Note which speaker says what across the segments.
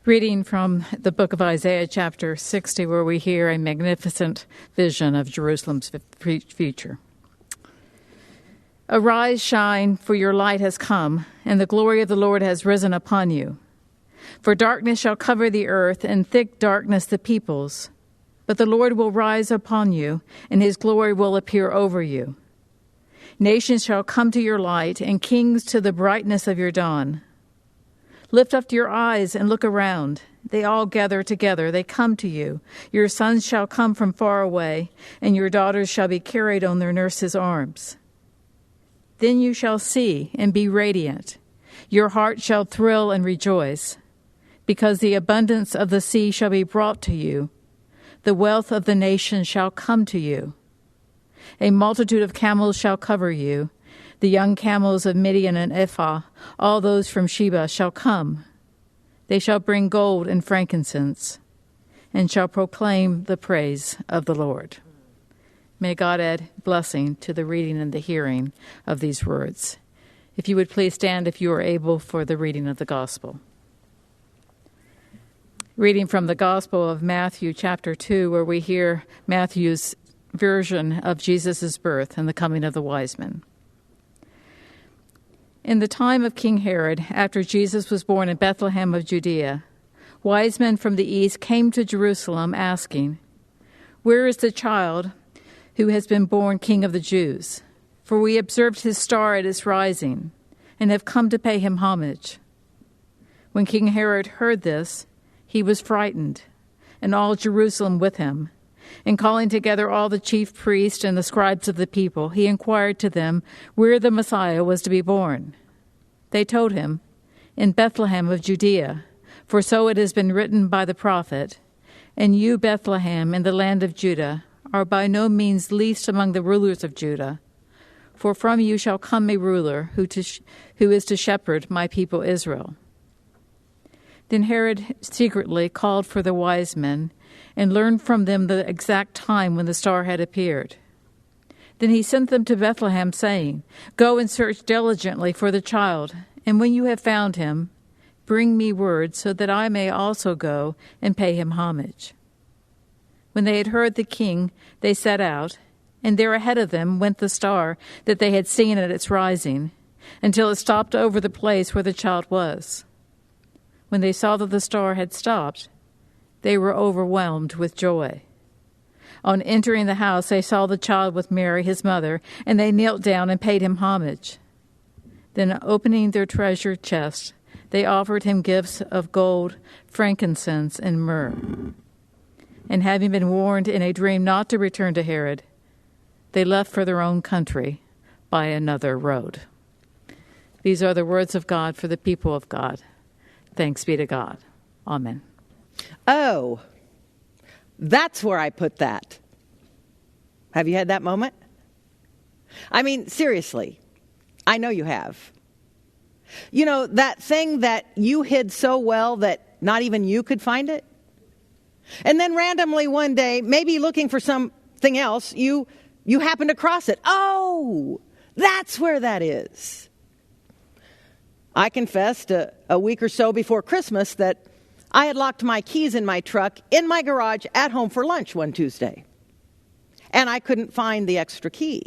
Speaker 1: Reading from the book of Isaiah, chapter 60, where we hear a magnificent vision of Jerusalem's future. Arise, shine, for your light has come, and the glory of the Lord has risen upon you. For darkness shall cover the earth, and thick darkness the peoples. But the Lord will rise upon you, and his glory will appear over you. Nations shall come to your light, and kings to the brightness of your dawn. Lift up your eyes and look around. They all gather together. They come to you. Your sons shall come from far away, and your daughters shall be carried on their nurses' arms. Then you shall see and be radiant. Your heart shall thrill and rejoice, because the abundance of the sea shall be brought to you. The wealth of the nations shall come to you. A multitude of camels shall cover you. The young camels of Midian and Ephah, all those from Sheba, shall come. They shall bring gold and frankincense, and shall proclaim the praise of the Lord. May God add blessing to the reading and the hearing of these words. If you would please stand if you are able for the reading of the gospel. Reading from the Gospel of Matthew, chapter 2, where we hear Matthew's version of Jesus' birth and the coming of the wise men. In the time of King Herod, after Jesus was born in Bethlehem of Judea, wise men from the east came to Jerusalem asking, "Where is the child who has been born King of the Jews? For we observed his star at its rising, and have come to pay him homage." When King Herod heard this, he was frightened, and all Jerusalem with him. And calling together all the chief priests and the scribes of the people, he inquired to them where the Messiah was to be born. They told him, "In Bethlehem of Judea, for so it has been written by the prophet, 'And you, Bethlehem, in the land of Judah, are by no means least among the rulers of Judah, for from you shall come a ruler who is to shepherd my people Israel.'" Then Herod secretly called for the wise men and learned from them the exact time when the star had appeared. Then he sent them to Bethlehem, saying, "Go and search diligently for the child, and when you have found him, bring me word so that I may also go and pay him homage." When they had heard the king, they set out, and there ahead of them went the star that they had seen at its rising, until it stopped over the place where the child was. When they saw that the star had stopped, they were overwhelmed with joy. On entering the house, they saw the child with Mary, his mother, and they knelt down and paid him homage. Then, opening their treasure chest, they offered him gifts of gold, frankincense, and myrrh. And having been warned in a dream not to return to Herod, they left for their own country by another road. These are the words of God for the people of God. Thanks be to God. Amen.
Speaker 2: Oh, that's where I put that. Have you had that moment? I mean, seriously, I know you have. You know, that thing that you hid so well that not even you could find it? And then randomly one day, maybe looking for something else, you happen to cross it. Oh, that's where that is. I confessed a week or so before Christmas that I had locked my keys in my truck in my garage at home for lunch one Tuesday. And I couldn't find the extra key.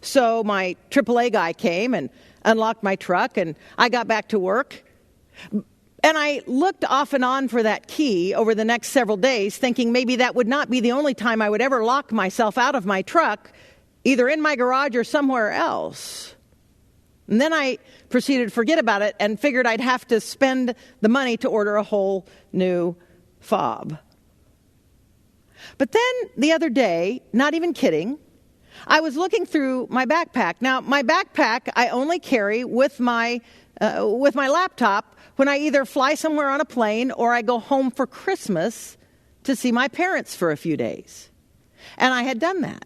Speaker 2: So my AAA guy came and unlocked my truck, and I got back to work. And I looked off and on for that key over the next several days, thinking maybe that would not be the only time I would ever lock myself out of my truck, either in my garage or somewhere else. And then I proceeded to forget about it and figured I'd have to spend the money to order a whole new fob. But then the other day, not even kidding, I was looking through my backpack. Now, my backpack I only carry with my laptop when I either fly somewhere on a plane or I go home for Christmas to see my parents for a few days. And I had done that.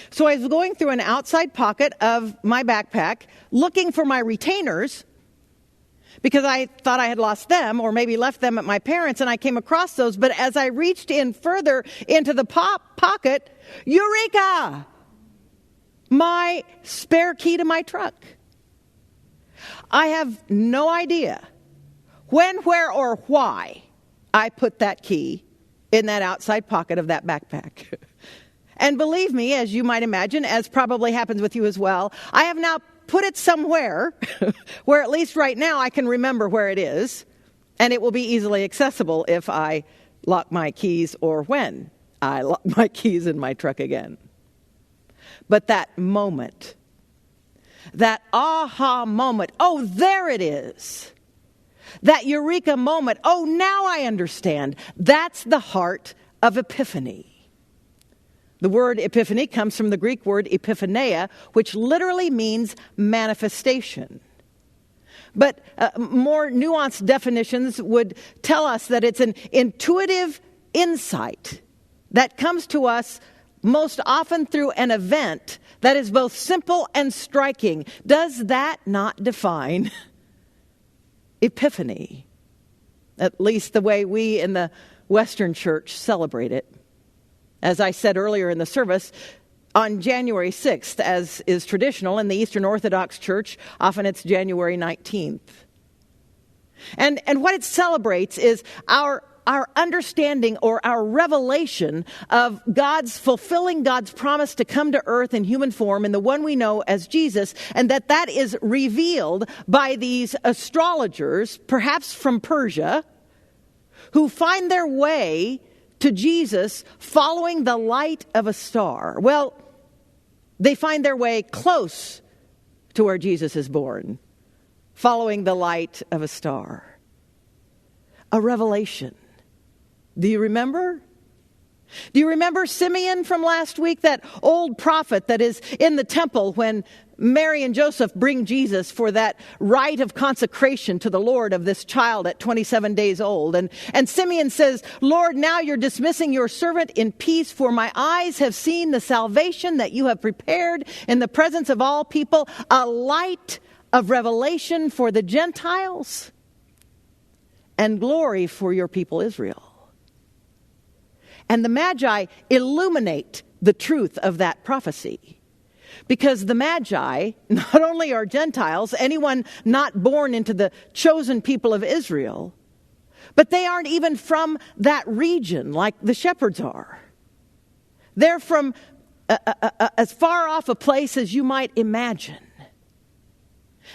Speaker 2: So I was going through an outside pocket of my backpack looking for my retainers because I thought I had lost them or maybe left them at my parents', and I came across those. But as I reached in further into the pocket, Eureka! My spare key to my truck. I have no idea when, where, or why I put that key in that outside pocket of that backpack. And believe me, as you might imagine, as probably happens with you as well, I have now put it somewhere where at least right now I can remember where it is, and it will be easily accessible if I lock my keys or when I lock my keys in my truck again. But that moment, that aha moment, oh, there it is. That Eureka moment, oh, now I understand. That's the heart of Epiphany. The word epiphany comes from the Greek word epiphaneia, which literally means manifestation. But more nuanced definitions would tell us that it's an intuitive insight that comes to us most often through an event that is both simple and striking. Does that not define Epiphany? At least the way we in the Western Church celebrate it. As I said earlier in the service, on January 6th, as is traditional in the Eastern Orthodox Church, often it's January 19th. And what it celebrates is our understanding or our revelation of God's fulfilling God's promise to come to earth in human form in the one we know as Jesus, and that is revealed by these astrologers, perhaps from Persia, who find their way to Jesus following the light of a star. Well, they find their way close to where Jesus is born, following the light of a star. A revelation. Do you remember? Do you remember Simeon from last week, that old prophet that is in the temple when Mary and Joseph bring Jesus for that rite of consecration to the Lord of this child at 27 days old? And Simeon says, Lord, now you're dismissing your servant in peace, for my eyes have seen the salvation that you have prepared in the presence of all people, a light of revelation for the Gentiles and glory for your people Israel. And the Magi illuminate the truth of that prophecy. Because the Magi not only are Gentiles, anyone not born into the chosen people of Israel, but they aren't even from that region like the shepherds are. They're from as far off a place as you might imagine.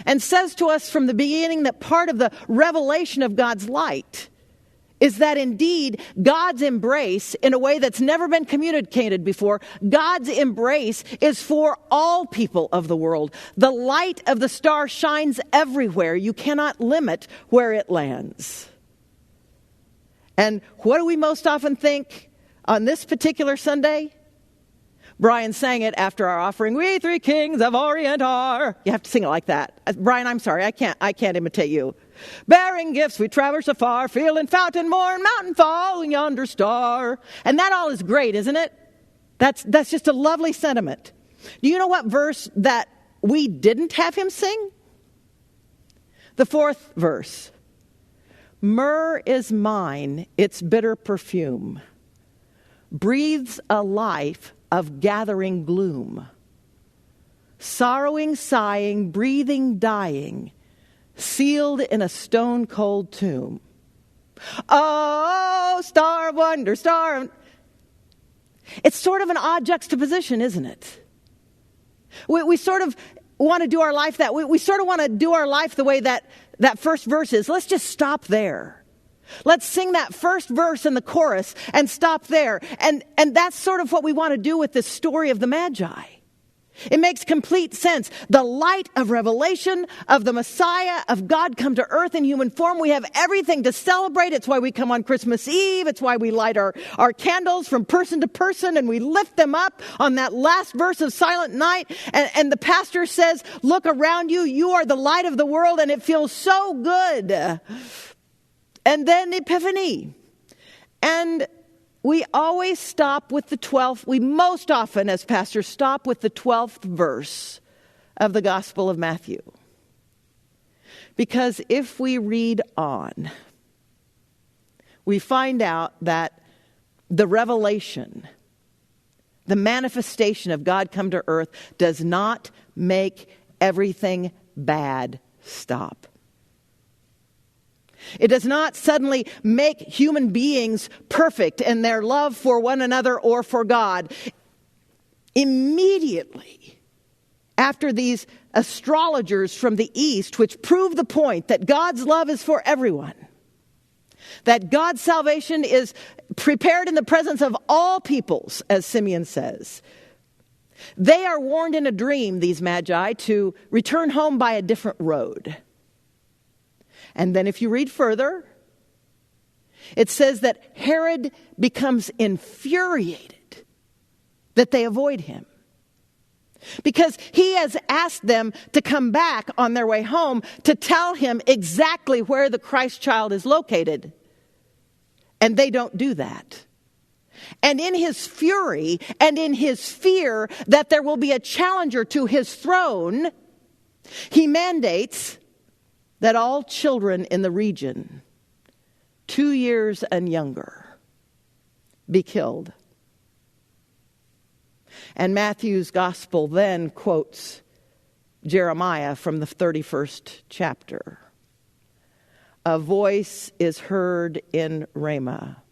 Speaker 2: And says to us from the beginning that part of the revelation of God's light is that indeed God's embrace, in a way that's never been communicated before, God's embrace is for all people of the world. The light of the star shines everywhere. You cannot limit where it lands. And what do we most often think on this particular Sunday? Brian sang it after our offering. We three kings of Orient are. You have to sing it like that. Brian, I'm sorry, I can't imitate you. Bearing gifts, we traverse afar, feeling fountain morn, mountain fall, yonder star. And that all is great, isn't it? That's just a lovely sentiment. Do you know what verse that we didn't have him sing? The 4th verse. Myrrh is mine, its bitter perfume, breathes a life of gathering gloom. Sorrowing, sighing, breathing, dying, sealed in a stone-cold tomb. Oh, star of wonder, star of... It's sort of an odd juxtaposition, isn't it? We sort of want to do our life that way. We sort of want to do our life the way that first verse is. Let's just stop there. Let's sing that first verse in the chorus and stop there. And that's sort of what we want to do with this story of the Magi. It makes complete sense. The light of revelation of the Messiah, of God come to earth in human form. We have everything to celebrate. It's why we come on Christmas Eve. It's why we light our candles from person to person and we lift them up on that last verse of Silent Night. And the pastor says, look around you. You are the light of the world, and it feels so good. And then Epiphany. And we always stop with the 12th. We most often, as pastors, stop with the 12th verse of the Gospel of Matthew. Because if we read on, we find out that the revelation, the manifestation of God come to earth does not make everything bad stop. It does not suddenly make human beings perfect in their love for one another or for God. Immediately after these astrologers from the East, which prove the point that God's love is for everyone, that God's salvation is prepared in the presence of all peoples, as Simeon says, they are warned in a dream, these magi, to return home by a different road. And then if you read further, it says that Herod becomes infuriated that they avoid him, because he has asked them to come back on their way home to tell him exactly where the Christ child is located. And they don't do that. And in his fury and in his fear that there will be a challenger to his throne, he mandates that all children in the region, 2 years and younger, be killed. And Matthew's gospel then quotes Jeremiah from the 31st chapter. A voice is heard in Ramah,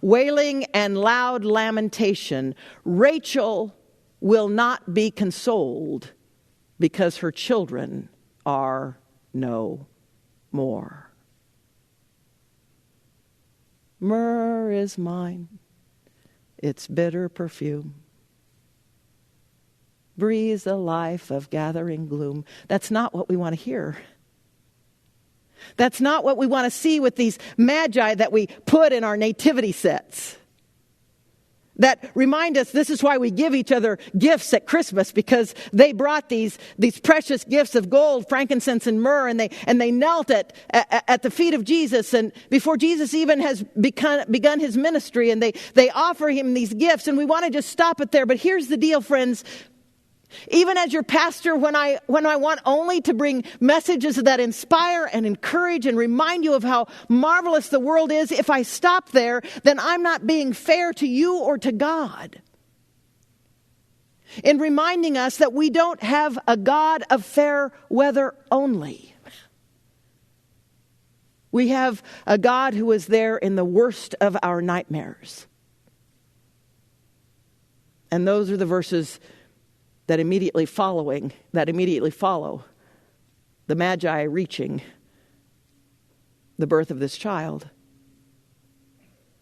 Speaker 2: wailing and loud lamentation. Rachel will not be consoled because her children are no more. Myrrh is mine, its bitter perfume breathes a life of gathering gloom. That's not what we want to hear. That's not what we want to see with these magi that we put in our nativity sets, that remind us this is why we give each other gifts at Christmas, because they brought these precious gifts of gold, frankincense, and myrrh, and they knelt at the feet of Jesus, and before Jesus even has begun his ministry, and they offer him these gifts, and we want to just stop it there. But here's the deal, friends. Even as your pastor, when I want only to bring messages that inspire and encourage and remind you of how marvelous the world is, if I stop there, then I'm not being fair to you or to God in reminding us that we don't have a God of fair weather only. We have a God who is there in the worst of our nightmares. And those are the verses that immediately follow the Magi reaching the birth of this child.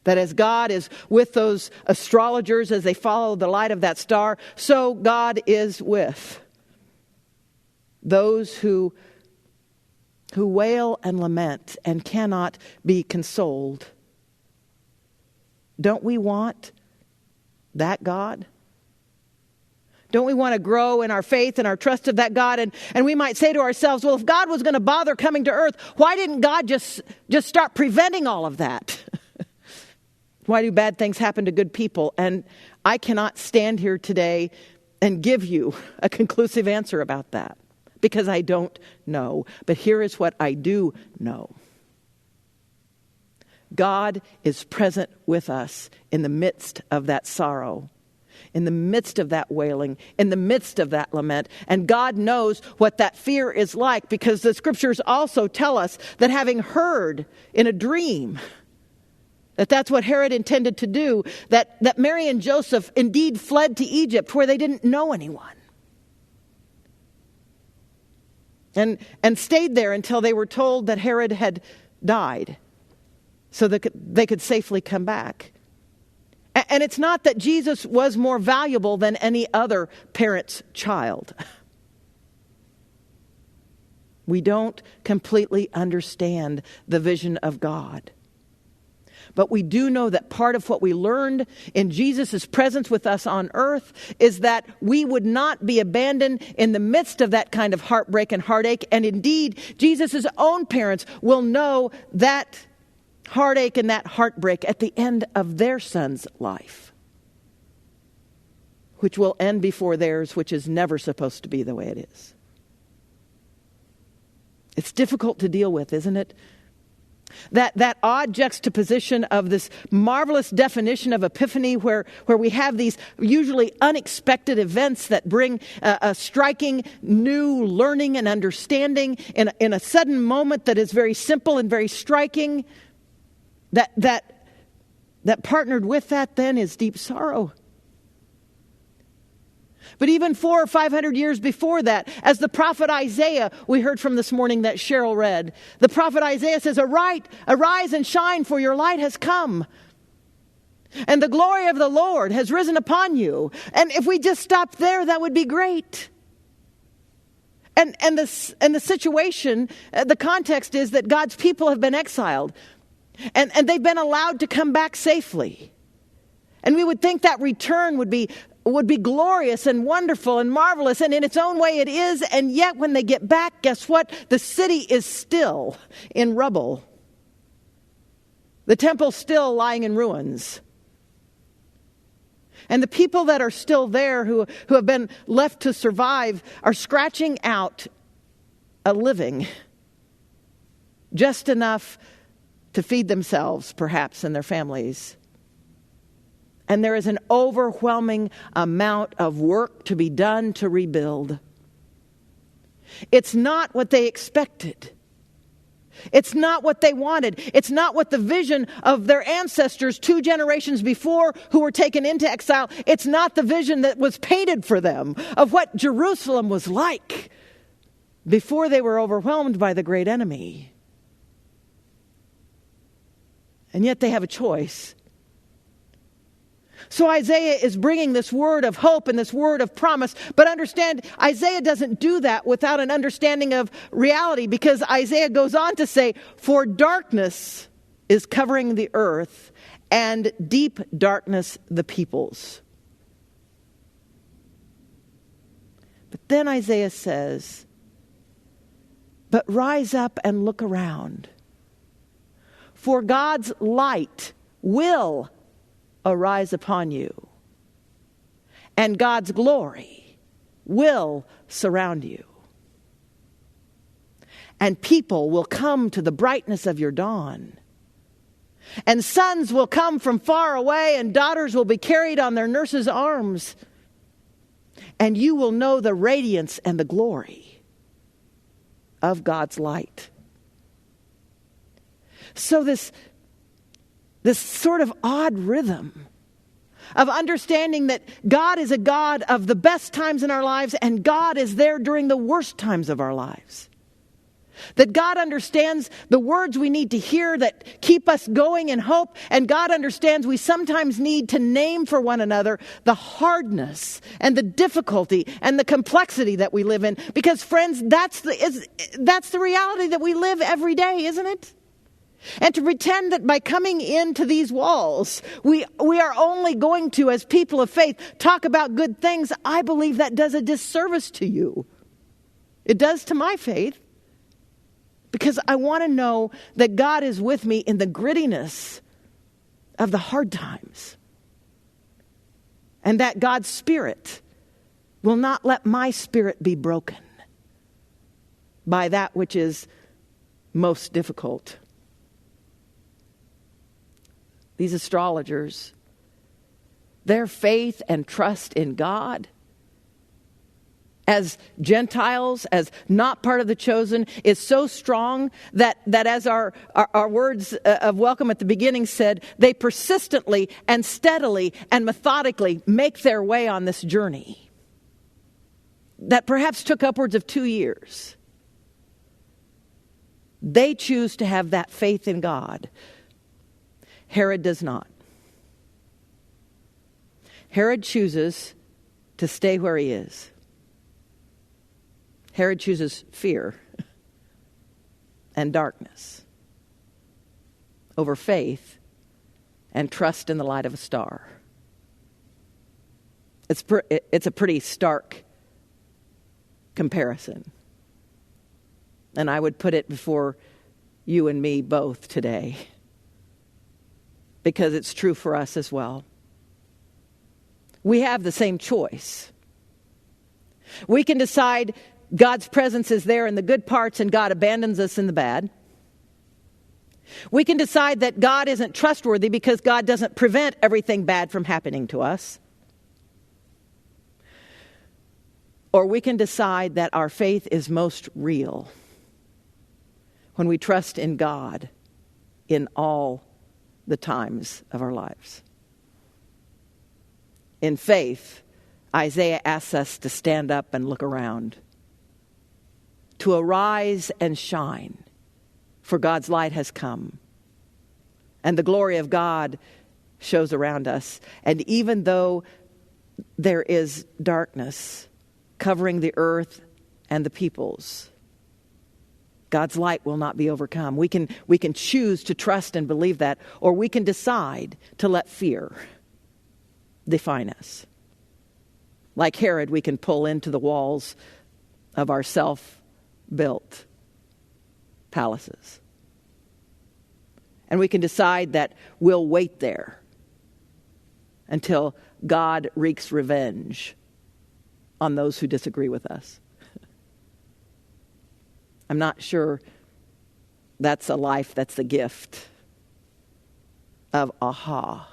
Speaker 2: That as God is with those astrologers as they follow the light of that star, so God is with those who wail and lament and cannot be consoled. Don't we want that God? Don't we want to grow in our faith and our trust of that God? And we might say to ourselves, well, if God was going to bother coming to earth, why didn't God just start preventing all of that? Why do bad things happen to good people? And I cannot stand here today and give you a conclusive answer about that, because I don't know. But here is what I do know. God is present with us in the midst of that sorrow, in the midst of that wailing, in the midst of that lament. And God knows what that fear is like, because the scriptures also tell us that having heard in a dream that that's what Herod intended to do, that Mary and Joseph indeed fled to Egypt where they didn't know anyone. And stayed there until they were told that Herod had died, so that they could safely come back. And it's not that Jesus was more valuable than any other parent's child. We don't completely understand the vision of God. But we do know that part of what we learned in Jesus' presence with us on earth is that we would not be abandoned in the midst of that kind of heartbreak and heartache. And indeed, Jesus' own parents will know that heartache and that heartbreak at the end of their son's life, which will end before theirs, which is never supposed to be the way it is. It's difficult to deal with, isn't it? That odd juxtaposition of this marvelous definition of Epiphany where we have these usually unexpected events that bring a striking new learning and understanding in a sudden moment that is very simple and very striking. That partnered with that then is deep sorrow. But even 400 or 500 years before that, as the prophet Isaiah, we heard from this morning that Cheryl read, the prophet Isaiah says, Arise and shine, for your light has come. And the glory of the Lord has risen upon you. And if we just stopped there, that would be great. And the situation, the context is that God's people have been exiled. And they've been allowed to come back safely. And we would think that return would be glorious and wonderful and marvelous, and in its own way it is, and yet when they get back, guess what? The city is still in rubble. The temple's still lying in ruins. And the people that are still there who have been left to survive are scratching out a living, just enough to feed themselves, perhaps, and their families. And there is an overwhelming amount of work to be done to rebuild. It's not what they expected. It's not what they wanted. It's not what the vision of their ancestors 2 generations before who were taken into exile. It's not the vision that was painted for them of what Jerusalem was like before they were overwhelmed by the great enemy. And yet they have a choice. So Isaiah is bringing this word of hope and this word of promise. But understand, Isaiah doesn't do that without an understanding of reality, because Isaiah goes on to say, for darkness is covering the earth and deep darkness the peoples. But then Isaiah says, but rise up and look around, for God's light will arise upon you, and God's glory will surround you. And people will come to the brightness of your dawn. And sons will come from far away, and daughters will be carried on their nurses' arms. And you will know the radiance and the glory of God's light. So this sort of odd rhythm of understanding that God is a God of the best times in our lives, and God is there during the worst times of our lives. That God understands the words we need to hear that keep us going in hope, and God understands we sometimes need to name for one another the hardness and the difficulty and the complexity that we live in. Because friends, that's the reality that we live every day, isn't it? And to pretend that by coming into these walls, we are only going to, as people of faith, talk about good things, I believe that does a disservice to you. It does to my faith. Because I want to know that God is with me in the grittiness of the hard times. And that God's Spirit will not let my spirit be broken by that which is most difficult. These astrologers, their faith and trust in God as Gentiles, as not part of the chosen, is so strong that as our words of welcome at the beginning said, they persistently and steadily and methodically make their way on this journey that perhaps took upwards of 2 years. They choose to have that faith in God. Herod does not. Herod chooses to stay where he is. Herod chooses fear and darkness over faith and trust in the light of a star. It's a pretty stark comparison. And I would put it before you and me both today, because it's true for us as well. We have the same choice. We can decide God's presence is there in the good parts and God abandons us in the bad. We can decide that God isn't trustworthy because God doesn't prevent everything bad from happening to us. Or we can decide that our faith is most real when we trust in God in all the times of our lives. In faith, Isaiah asks us to stand up and look around, to arise and shine, for God's light has come, and the glory of God shows around us. And even though there is darkness covering the earth and the peoples, God's light will not be overcome. We can choose to trust and believe that, or we can decide to let fear define us. Like Herod, we can pull into the walls of our self-built palaces. And we can decide that we'll wait there until God wreaks revenge on those who disagree with us. I'm not sure that's a life that's the gift of aha,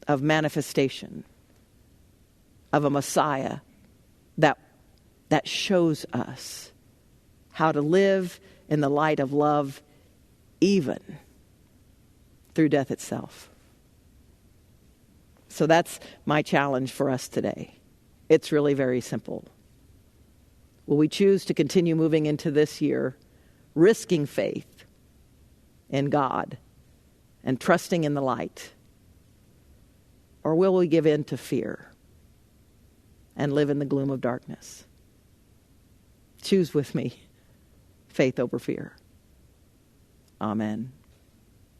Speaker 2: of manifestation, of a Messiah that shows us how to live in the light of love, even through death itself. So that's my challenge for us today. It's really very simple. Will we choose to continue moving into this year, risking faith in God and trusting in the light? Or will we give in to fear and live in the gloom of darkness? Choose with me faith over fear. Amen.